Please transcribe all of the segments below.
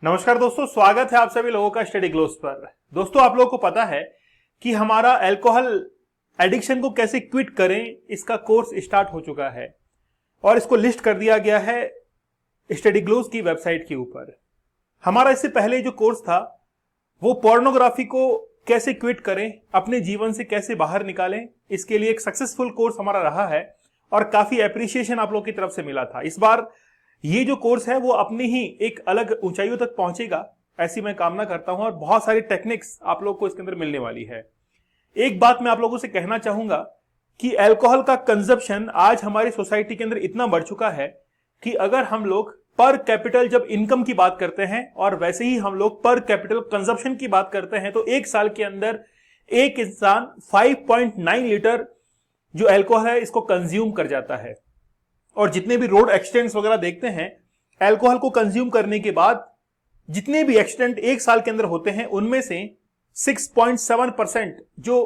नमस्कार दोस्तों, स्वागत है आप सभी लोगों का स्टडी ग्लोस पर। दोस्तों, आप लोगों को पता है कि हमारा अल्कोहल एडिक्शन को कैसे क्विट करें, इसका कोर्स स्टार्ट हो चुका है और इसको लिस्ट कर दिया गया है स्टडी ग्लोस की वेबसाइट के ऊपर। हमारा इससे पहले जो कोर्स था वो पोर्नोग्राफी को कैसे क्विट करें, अपने जीवन से कैसे बाहर निकालें, इसके लिए एक सक्सेसफुल कोर्स हमारा रहा है और काफी एप्रिसिएशन आप लोगों की तरफ से मिला था। इस बार ये जो कोर्स है वो अपनी ही एक अलग ऊंचाइयों तक पहुंचेगा, ऐसी मैं कामना करता हूं और बहुत सारी टेक्निक्स आप लोगों को इसके अंदर मिलने वाली है। एक बात मैं आप लोगों से कहना चाहूंगा कि अल्कोहल का कंजप्शन आज हमारी सोसाइटी के अंदर इतना बढ़ चुका है कि अगर हम लोग पर कैपिटल जब इनकम की बात करते हैं और वैसे ही हम लोग पर कैपिटल कंजप्शन की बात करते हैं तो एक साल के अंदर एक इंसान 5.9 लीटर जो अल्कोहल है इसको कंज्यूम कर जाता है। और जितने भी रोड एक्सीडेंट्स वगैरह देखते हैं, अल्कोहल को कंज्यूम करने के बाद जितने भी एक्सीडेंट एक साल के अंदर होते हैं उनमें से 6.7% जो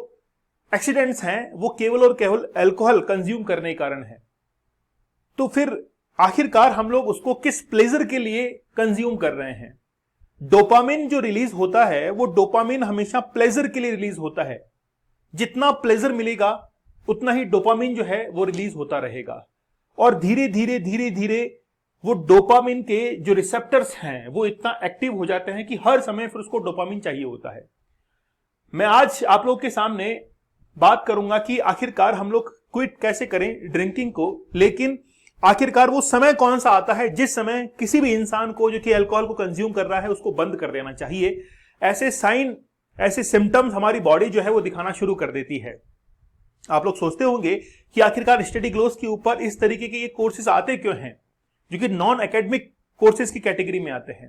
एक्सीडेंट्स हैं वो केवल और केवल अल्कोहल कंज्यूम करने के कारण है। तो फिर आखिरकार हम लोग उसको किस प्लेजर के लिए कंज्यूम कर रहे हैं? डोपामिन जो रिलीज होता है वो डोपामिन हमेशा प्लेजर के लिए रिलीज होता है। जितना प्लेजर मिलेगा उतना ही डोपामिन जो है वो रिलीज होता रहेगा और धीरे धीरे वो डोपामिन के जो रिसेप्टर्स हैं वो इतना एक्टिव हो जाते हैं कि हर समय फिर उसको डोपामिन चाहिए होता है। मैं आज आप लोग के सामने बात करूंगा कि आखिरकार हम लोग क्विट कैसे करें ड्रिंकिंग को, लेकिन आखिरकार वो समय कौन सा आता है जिस समय किसी भी इंसान को जो कि अल्कोहल को कंज्यूम कर रहा है उसको बंद कर देना चाहिए। ऐसे साइन, ऐसे सिम्टम्स हमारी बॉडी जो है वो दिखाना शुरू कर देती है। आप लोग सोचते होंगे कि आखिरकार स्टडी ग्लोस के ऊपर इस तरीके के ये कोर्सेज आते क्यों हैं जो कि नॉन एकेडमिक कोर्सेज की कैटेगरी में आते हैं।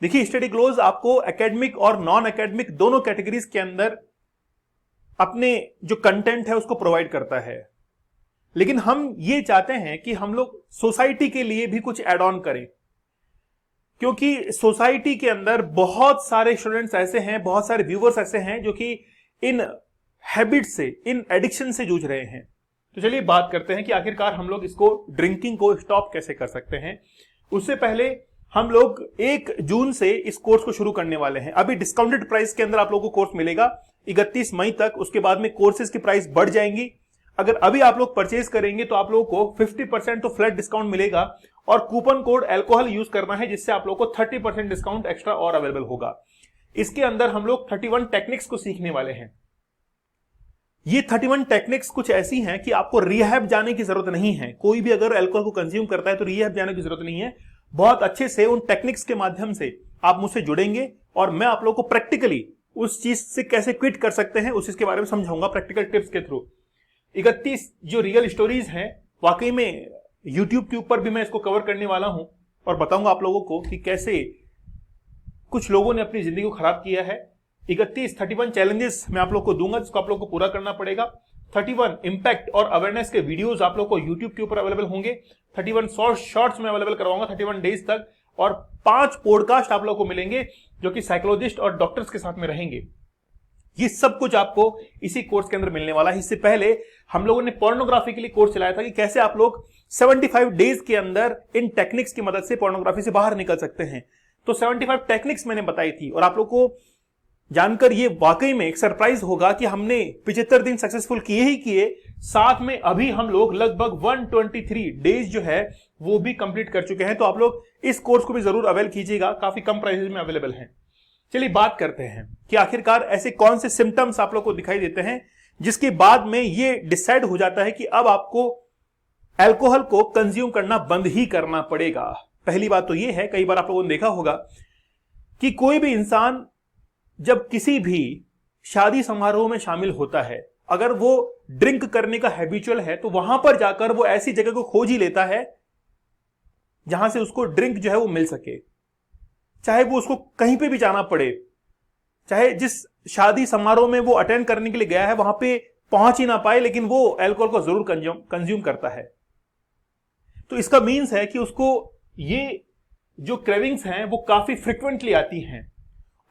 देखिए, स्टडी ग्लोस आपको एकेडमिक और नॉन एकेडमिक दोनों कैटेगरीज के अंदर अपने जो कंटेंट है उसको प्रोवाइड करता है, लेकिन हम ये चाहते हैं कि हम लोग सोसाइटी के लिए भी कुछ एड ऑन करें, क्योंकि सोसाइटी के अंदर बहुत सारे स्टूडेंट्स ऐसे हैं, बहुत सारे व्यूअर्स ऐसे हैं जो कि इन हैबिट से, इन एडिक्शन से जूझ रहे हैं। तो चलिए बात करते हैं कि आखिरकार हम लोग इसको ड्रिंकिंग को स्टॉप कैसे कर सकते हैं। उससे पहले हम लोग 1 जून से इस कोर्स को शुरू करने वाले हैं। अभी डिस्काउंटेड प्राइस के अंदर आप लोगों को कोर्स मिलेगा 31 मई तक। उसके बाद में कोर्सेज की प्राइस बढ़ जाएंगी। अगर अभी आप लोग परचेज करेंगे तो आप लोगों को 50% तो फ्लैट डिस्काउंट मिलेगा और कूपन कोड अल्कोहल यूज करना है, जिससे आप लोगों को 30% डिस्काउंट एक्स्ट्रा और अवेलेबल होगा। इसके अंदर हम लोग 31 टेक्निक्स को सीखने वाले हैं। ये 31 टेक्निक्स कुछ ऐसी हैं कि आपको रिहैब जाने की जरूरत नहीं है। कोई भी अगर अल्कोहल को कंज्यूम करता है तो रिहैब जाने की जरूरत नहीं है। बहुत अच्छे से उन टेक्निक्स के माध्यम से आप मुझसे जुड़ेंगे और मैं आप लोगों को प्रैक्टिकली उस चीज से कैसे क्विट कर सकते हैं उस चीज के बारे में समझाऊंगा प्रैक्टिकल टिप्स के थ्रू। 31 जो रियल स्टोरीज हैं, वाकई में यूट्यूब के ऊपर भी मैं इसको कवर करने वाला हूं और बताऊंगा आप लोगों को कि कैसे कुछ लोगों ने अपनी जिंदगी को खराब किया है। 31 चैलेंजेस मैं आप लोग को दूंगा जिसको आप लोग को पूरा करना पड़ेगा। 31 इंपैक्ट और अवेयरनेस के वीडियोस आप लोग को यूट्यूब के ऊपर अवेलेबल होंगे। 31 शॉर्ट्स में अवेलेबल करवाऊंगा 31 डेज तक और 5 पॉडकास्ट आप लोग को मिलेंगे जो कि साइकोलॉजिस्ट और डॉक्टर्स के साथ में रहेंगे। ये सब कुछ आपको इसी कोर्स के अंदर मिलने वाला है। इससे पहले हम लोगों ने पोर्नोग्राफी के लिए कोर्स चलाया था कि कैसे आप लोग 75 डेज के अंदर इन टेक्निक्स की मदद से पोर्नोग्राफी से बाहर निकल सकते हैं। तो 75 टेक्निक्स मैंने बताई थी और आप लोग को जानकर ये वाकई में एक सरप्राइज होगा कि हमने 75 दिन सक्सेसफुल किए ही किए, साथ में अभी हम लोग लगभग 123 डेज जो है वो भी कंप्लीट कर चुके हैं। तो आप लोग इस कोर्स को भी जरूर अवेल कीजिएगा, काफी कम प्राइसेस में अवेलेबल है। चलिए बात करते हैं कि आखिरकार ऐसे कौन से सिम्टम्स आप लोग को दिखाई देते हैं जिसके बाद में ये डिसाइड हो जाता है कि अब आपको अल्कोहल को कंज्यूम करना बंद ही करना पड़ेगा। पहली बात तो ये है, कई बार आप लोगों ने देखा होगा कि कोई भी इंसान जब किसी भी शादी समारोह में शामिल होता है, अगर वो ड्रिंक करने का हैबिचुअल है तो वहां पर जाकर वो ऐसी जगह को खोज ही लेता है जहां से उसको ड्रिंक जो है वो मिल सके, चाहे वो उसको कहीं पे भी जाना पड़े, चाहे जिस शादी समारोह में वो अटेंड करने के लिए गया है वहां पे पहुंच ही ना पाए, लेकिन वो अल्कोहल को जरूर कंज्यूम करता है। तो इसका मीन्स है कि उसको ये जो क्रेविंग्स हैं वो काफी फ्रिक्वेंटली आती हैं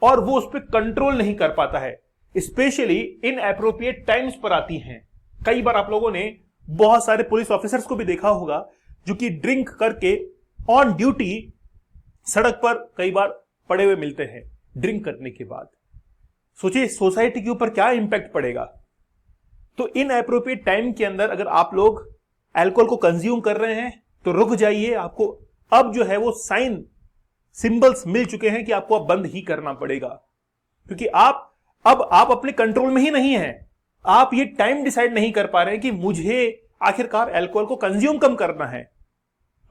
और वो उस पर कंट्रोल नहीं कर पाता है, स्पेशली इन एप्रोप्रिएट टाइम्स पर आती हैं। कई बार आप लोगों ने बहुत सारे पुलिस ऑफिसर्स को भी देखा होगा जो कि ड्रिंक करके ऑन ड्यूटी सड़क पर कई बार पड़े हुए मिलते हैं ड्रिंक करने के बाद। सोचिए सोसाइटी के ऊपर क्या इंपैक्ट पड़ेगा। तो इन एप्रोप्रिएट टाइम के अंदर अगर आप लोग अल्कोहल को कंज्यूम कर रहे हैं तो रुक जाइए। आपको अब जो है वो साइन सिंबल्स मिल चुके हैं कि आपको अब बंद ही करना पड़ेगा, क्योंकि अब आप अपने कंट्रोल में ही नहीं है। आप ये टाइम डिसाइड नहीं कर पा रहे हैं कि मुझे आखिरकार अल्कोहल को कंज्यूम कम करना है।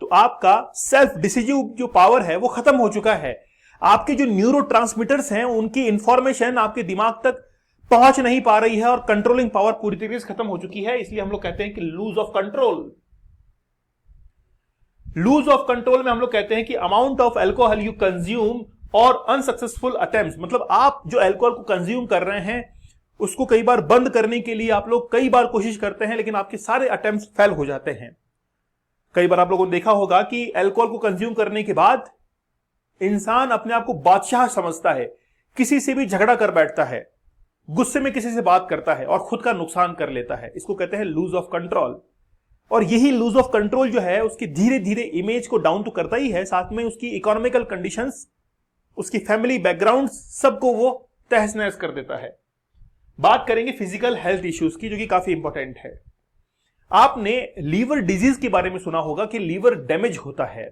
तो आपका सेल्फ डिसिजिव जो पावर है वो खत्म हो चुका है। आपके जो न्यूरोट्रांसमीटर्स हैं उनकी इंफॉर्मेशन आपके दिमाग तक पहुंच नहीं पा रही है और कंट्रोलिंग पावर पूरी तरीके से खत्म हो चुकी है। इसलिए हम लोग कहते हैं कि lose of control. Lose of control में हम लोग कहते हैं कि amount of alcohol you consume और अनसक्सेसफुल अटेम्प्ट्स, मतलब आप जो अल्कोहल को कंज्यूम कर रहे हैं उसको कई बार बंद करने के लिए आप लोग कई बार कोशिश करते हैं, लेकिन आपके सारे अटेम्प्ट्स फेल हो जाते हैं। कई बार आप लोगों ने देखा होगा कि अल्कोहल को कंज्यूम करने के बाद इंसान अपने आप को बादशाह समझता है, किसी से भी झगड़ा कर बैठता है, गुस्से में किसी से बात करता है और खुद का नुकसान कर लेता है। इसको कहते हैं लूज ऑफ कंट्रोल। और यही लूज ऑफ कंट्रोल जो है उसकी धीरे धीरे इमेज को डाउन तो करता ही है, साथ में उसकी इकोनॉमिकल कंडीशंस, उसकी फैमिली बैकग्राउंड सबको वो तहस नहस कर देता है। बात करेंगे फिजिकल हेल्थ इश्यूज की, जो कि काफी इंपॉर्टेंट है। आपने लीवर डिजीज के बारे में सुना होगा कि लीवर डैमेज होता है।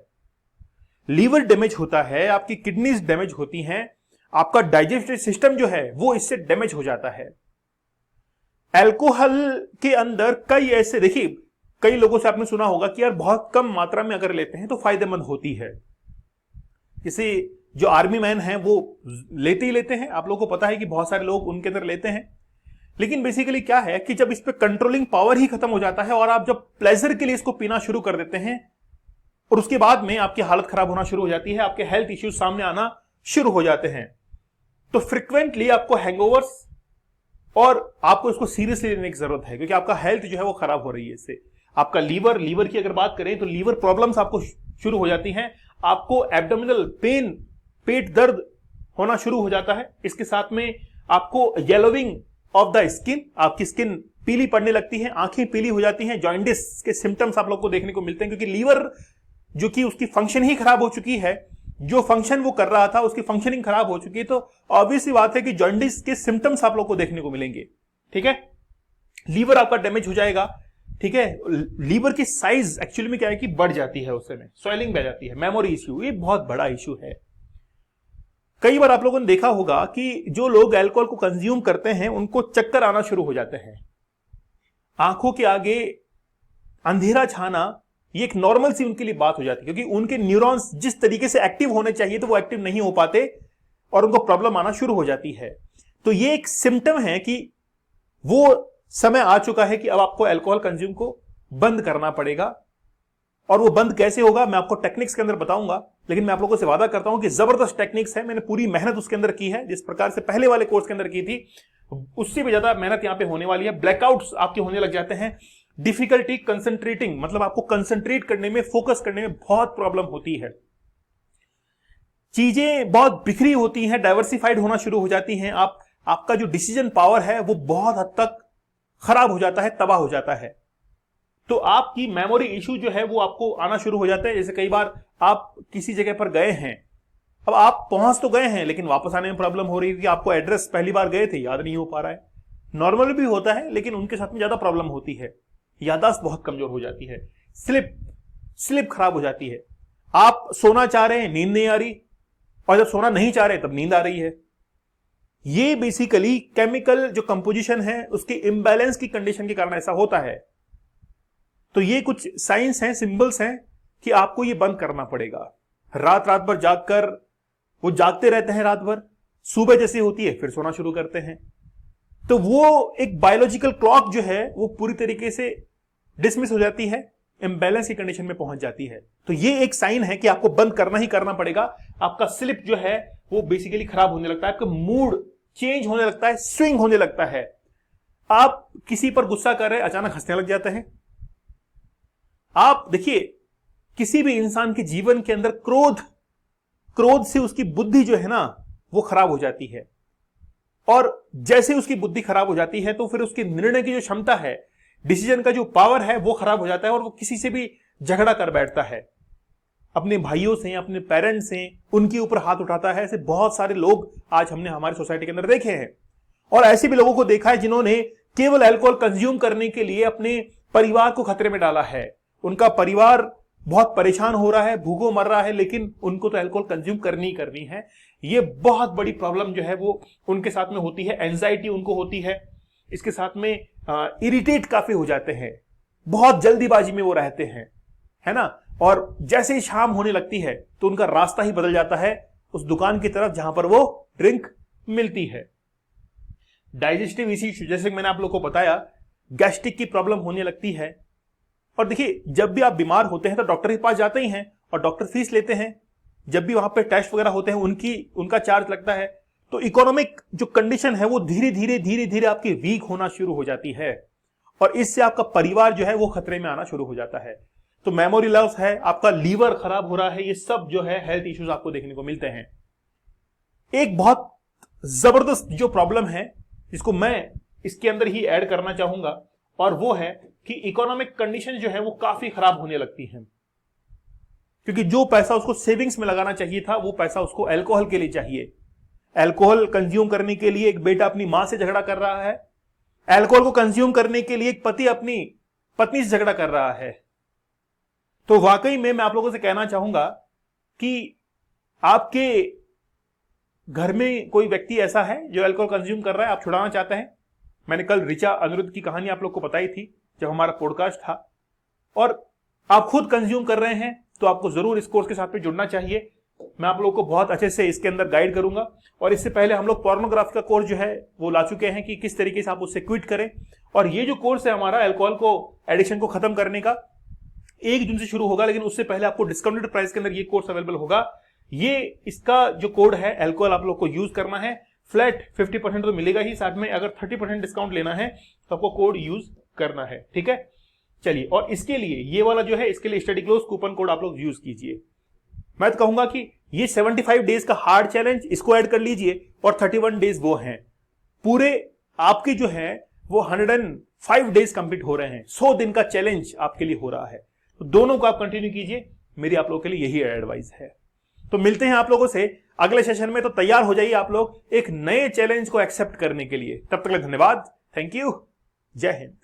लीवर डैमेज होता है, आपकी किडनीज डैमेज होती हैं, आपका डाइजेस्टिव सिस्टम जो है वो इससे डैमेज हो जाता है। अल्कोहल के अंदर कई ऐसे, देखिए कई लोगों से आपने सुना होगा कि यार बहुत कम मात्रा में अगर लेते हैं तो फायदेमंद होती है। जैसे जो आर्मी मैन हैं वो लेते ही लेते हैं, आप लोगों को पता है कि बहुत सारे लोग उनके अंदर लेते हैं। लेकिन बेसिकली क्या है कि जब इस पे कंट्रोलिंग पावर ही खत्म हो जाता है और आप जब प्लेजर के लिए इसको पीना शुरू कर देते हैं और उसके बाद में आपकी हालत खराब होना शुरू हो जाती है, आपके हेल्थ इश्यूज सामने आना शुरू हो जाते हैं, तो फ्रिक्वेंटली आपको हैंगओवर्स और आपको इसको सीरियसली लेने की जरूरत है, क्योंकि आपका हेल्थ जो है वो खराब हो रही है इससे। आपका लीवर की अगर बात करें तो लीवर प्रॉब्लम्स आपको शुरू हो जाती हैं, आपको एब्डोमिनल पेन, पेट दर्द होना शुरू हो जाता है। इसके साथ में आपको येलोविंग ऑफ द स्किन, आपकी स्किन पीली पड़ने लगती है, आंखें पीली हो जाती हैं, जॉइंटिस के सिम्टम्स आप लोग को देखने को मिलते हैं, क्योंकि लीवर जो कि उसकी फंक्शन ही खराब हो चुकी है, जो फंक्शन वो कर रहा था उसकी फंक्शनिंग खराब हो चुकी है। तो ऑब्वियस सी बात है कि जॉइंटिस के सिम्टम्स आप लोग को देखने को मिलेंगे। ठीक है, लीवर आपका डैमेज हो जाएगा। ठीक है, लीवर की साइज एक्चुअली में क्या है कि बढ़ जाती है, उस समय स्वेलिंग बह जाती है, मेमोरी इश्यू, ये बहुत बड़ा इश्यू है। कई बार आप लोगों ने देखा होगा कि जो लोग अल्कोहल को कंज्यूम करते हैं उनको चक्कर आना शुरू हो जाते हैं, आंखों के आगे अंधेरा छाना, ये एक नॉर्मल सी उनके लिए बात हो जाती है, क्योंकि उनके न्यूरॉन्स जिस तरीके से एक्टिव होने चाहिए तो वो एक्टिव नहीं हो पाते और उनको प्रॉब्लम आना शुरू हो जाती है। तो ये एक सिम्टम है कि वो समय आ चुका है कि अब आपको अल्कोहल कंज्यूम को बंद करना पड़ेगा। और वो बंद कैसे होगा मैं आपको टेक्निक्स के अंदर बताऊंगा, लेकिन मैं आप लोगों से वादा करता हूं कि जबरदस्त टेक्निक्स है, मैंने पूरी मेहनत उसके अंदर की है, जिस प्रकार से पहले वाले कोर्स के अंदर की थी उससे भी ज्यादा मेहनत यहां पे होने वाली है। ब्लैकआउट्स आपके होने लग जाते हैं, डिफिकल्टी कंसंट्रेटिंग, मतलब आपको कंसंट्रेट करने में, फोकस करने में बहुत प्रॉब्लम होती है, चीजें बहुत बिखरी होती हैं, डाइवर्सिफाइड होना शुरू हो जाती हैं, आपका जो डिसीजन पावर है वो बहुत हद तक खराब हो जाता है, तबाह हो जाता है। तो आपकी मेमोरी इशू जो है वो आपको आना शुरू हो जाता है। जैसे कई बार आप किसी जगह पर गए हैं, अब आप पहुंच तो गए हैं लेकिन वापस आने में प्रॉब्लम हो रही है कि आपको एड्रेस पहली बार गए थे याद नहीं हो पा रहा है। नॉर्मल भी होता है लेकिन उनके साथ में ज्यादा प्रॉब्लम होती है, याददाश्त बहुत कमजोर हो जाती है, स्लिप खराब हो जाती है। आप सोना चाह रहे हैं, नींद नहीं आ रही, और जब सोना नहीं चाह रहे तब नींद आ रही है। ये बेसिकली केमिकल जो कंपोजिशन है उसके इम्बैलेंस की कंडीशन के कारण ऐसा होता है। तो ये कुछ साइंस हैं, सिंबल्स हैं कि आपको ये बंद करना पड़ेगा। रात भर जागकर वो जागते रहते हैं, रात भर सुबह जैसी होती है फिर सोना शुरू करते हैं, तो वो एक बायोलॉजिकल क्लॉक जो है वो पूरी तरीके से डिसमिस हो जाती है, इम्बैलेंस की कंडीशन में पहुंच जाती है। तो ये एक साइन है कि आपको बंद करना ही करना पड़ेगा। आपका स्लिप जो है वो बेसिकली खराब होने लगता है, आपका मूड चेंज होने लगता है, स्विंग होने लगता है। आप किसी पर गुस्सा कर रहे हैं, अचानक हंसने लग जाते हैं। आप देखिए किसी भी इंसान के जीवन के अंदर क्रोध से उसकी बुद्धि जो है ना वो खराब हो जाती है, और जैसे उसकी बुद्धि खराब हो जाती है तो फिर उसके निर्णय की जो क्षमता है, डिसीजन का जो पावर है वो खराब हो जाता है और वो किसी से भी झगड़ा कर बैठता है। अपने भाइयों से, अपने पेरेंट्स से, उनके ऊपर हाथ उठाता है। ऐसे बहुत सारे लोग आज हमने हमारी सोसाइटी के अंदर देखे हैं। और ऐसे भी लोगों को देखा है जिन्होंने केवल अल्कोहल कंज्यूम करने के लिए अपने परिवार को खतरे में डाला है। उनका परिवार बहुत परेशान हो रहा है, भूखों मर रहा है, लेकिन उनको तो अल्कोहल कंज्यूम करनी ही करनी है। ये बहुत बड़ी प्रॉब्लम जो है वो उनके साथ में होती है। एंजाइटी उनको होती है, इसके साथ में इरिटेट काफी हो जाते हैं, बहुत जल्दीबाजी में वो रहते हैं, है ना। और जैसे ही शाम होने लगती है तो उनका रास्ता ही बदल जाता है उस दुकान की तरफ जहां पर वो ड्रिंक मिलती है। डाइजेस्टिव इश्यूज, जैसे मैंने आप लोग को बताया, गैस्ट्रिक की प्रॉब्लम होने लगती है। और देखिए, जब भी आप बीमार होते हैं तो डॉक्टर के पास जाते ही हैं और डॉक्टर फीस लेते हैं। जब भी वहां पे टेस्ट वगैरह होते हैं उनका चार्ज लगता है। तो इकोनॉमिक जो कंडीशन है वो धीरे धीरे आपकी वीक होना शुरू हो जाती है और इससे आपका परिवार जो है वो खतरे में आना शुरू हो जाता है। तो मेमोरी लॉस है, आपका लीवर खराब हो रहा है, ये सब जो है हेल्थ इश्यूज आपको देखने को मिलते हैं। एक बहुत जबरदस्त जो प्रॉब्लम है जिसको मैं इसके अंदर ही ऐड करना चाहूंगा, और वो है कि इकोनॉमिक कंडीशन जो है वो काफी खराब होने लगती है, क्योंकि जो पैसा उसको सेविंग्स में लगाना चाहिए था वो पैसा उसको अल्कोहल के लिए चाहिए। अल्कोहल कंज्यूम करने के लिए एक बेटा अपनी मां से झगड़ा कर रहा है, अल्कोहल को कंज्यूम करने के लिए एक पति अपनी पत्नी से झगड़ा कर रहा है। तो वाकई में मैं आप लोगों से कहना चाहूंगा कि आपके घर में कोई व्यक्ति ऐसा है जो अल्कोहल कंज्यूम कर रहा है, आप छुड़ाना चाहते हैं। मैंने कल ऋचा अनिरुद्ध की कहानी आप लोग को बताई थी जब हमारा पॉडकास्ट था, और आप खुद कंज्यूम कर रहे हैं तो आपको जरूर इस कोर्स के साथ में जुड़ना चाहिए। मैं आप लोगों को बहुत अच्छे से इसके अंदर गाइड करूंगा। और इससे पहले हम लोग पोर्नोग्राफी का कोर्स जो है वो ला चुके हैं कि किस तरीके से आप उससे क्विट करें। और ये जो कोर्स है हमारा अल्कोहल को, एडिक्शन को खत्म करने का, 1 जून से शुरू होगा, लेकिन उससे पहले आपको डिस्काउंटेड प्राइस के अंदर ये कोर्स अवेलेबल होगा। ये इसका जो कोड है अल्कोहल आप लोग को यूज करना है। फ्लैट 50% तो मिलेगा ही, साथ में अगर 30% डिस्काउंट लेना है तो आपको कोड यूज करना है, ठीक है। चलिए, और इसके लिए ये वाला जो है, इसके लिए स्टडी क्लोज कूपन कोड आप लोग यूज कीजिए। मैं तो कहूंगा कि ये 75 डेज का हार्ड चैलेंज, इसको ऐड कर लीजिए, और 31 डेज वो हैं पूरे आपके जो है वो 105 डेज कंप्लीट हो रहे हैं। 100 दिन का चैलेंज आपके लिए हो रहा है। तो दोनों को आप कंटिन्यू कीजिए, मेरी आप लोगों के लिए यही एडवाइस है। तो मिलते हैं आप लोगों से अगले सेशन में। तो तैयार हो जाइए आप लोग एक नए चैलेंज को एक्सेप्ट करने के लिए। तब तक के लिए धन्यवाद, थैंक यू, जय हिंद।